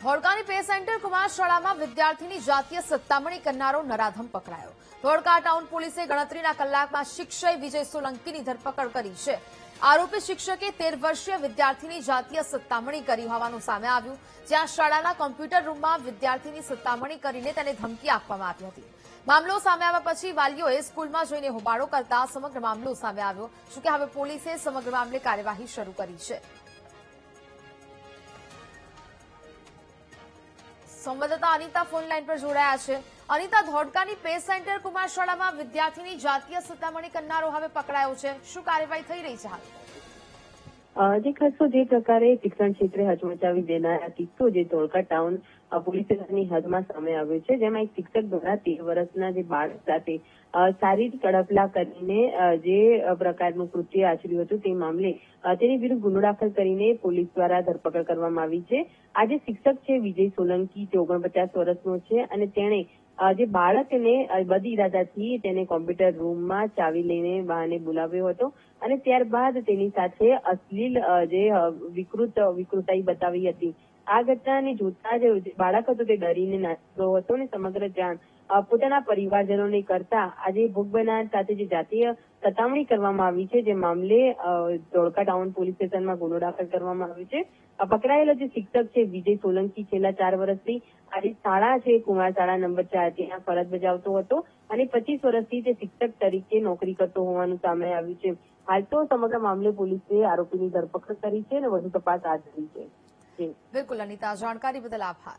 ધોળકાની pay centre Kumar શાળામાં વિદ્યાર્થીની જાતીય સતામણી કરનારો નરાધમ પકડાયો। ધોળકા ટાઉન પોલીસે ગણતરીના કલાકમાં શિક્ષક વિજય સોલંકીની ધરપકડ કરી છે। આરોપી શિક્ષકે 13 વર્ષીય વિદ્યાર્થીની જાતીય સતામણી કરી હોવાનું સામે આવ્યું, જ્યાં શાળાના કોમ્પ્યુટર રૂમમાં વિદ્યાર્થીની સતામણી કરીને તેને ધમકી આપવામાં આવી હતી। મામલો સામે આવ્યા પછી વાલીઓએ સ્કૂલમાં જઈને હોબાળો કરતા સમગ્ર મામલો સામે આવ્યો। જો કે હવે પોલીસે સમગ્ર મામલે કાર્યવાહી શરૂ કરી છે। સંવાદદાતા અનિતા ફોન લાઈન પર જોડાયા છે। અનિતા, ધોળકાની પે સેન્ટર કુમાર શાળામાં વિદ્યાર્થીની જાતીય સતામણી કરનારો હવે પકડાયો છે, શું કાર્યવાહી થઈ રહી છે હાલ? જે ખાસો જે પ્રકારે શિક્ષણ ક્ષેત્રે હચમચાવી દેનારા કિસ્સો જે ધોળકા ટાઉન પોલીસ સ્ટેશનની હદમાં સામે આવ્યો છે, જેમાં એક શિક્ષક દ્વારા 13 વર્ષના જે બાળક સાથે શારીરિક અડપલા કરીને જે પ્રકારનું કૃત્ય આચર્યું હતું તે મામલે તેની વિરુદ્ધ ગુનો દાખલ કરીને પોલીસ દ્વારા ધરપકડ કરવામાં આવી છે। આ જે શિક્ષક છે વિજય સોલંકી, તે 49 વર્ષનો છે અને તેણે જે બાળકને બદ ઇરાદાથી તેને કોમ્પ્યુટર રૂમમાં ચાવી લઈને બહાને બોલાવ્યો હતો અને ત્યારબાદ તેની સાથે અશ્લીલ જે વિકૃતાઈ બતાવી હતી। આ ઘટનાને જોતા જ બાળક હતો તે ડરીને નાસી ગયો હતો અને સમગ્ર જાણ પોતાના પરિવારજનોને કરતા આજે ભોગ બનનાર સાથે જે જાતીય સતામણી કરવામાં આવી છે, જે મામલે ધોળકા ટાઉન પોલીસ સ્ટેશનમાં ગુનો દાખલ કરવામાં આવ્યો છે। પકડાયેલો જે શિક્ષક છે વિજય સોલંકી છેલ્લા 4 વર્ષથી આજે શાળા છે કુમાર શાળા નંબર 4 ત્યાં ફરજ બજાવતો હતો અને 25 વર્ષથી તે શિક્ષક તરીકે નોકરી કરતો હોવાનું સામે આવ્યું છે। હાલ તો સમગ્ર મામલે પોલીસે આરોપીની ધરપકડ કરી છે અને વધુ તપાસ હાથ ધરી છે। બિલકુલ અનિતા, જાણકારી બદલ આભાર।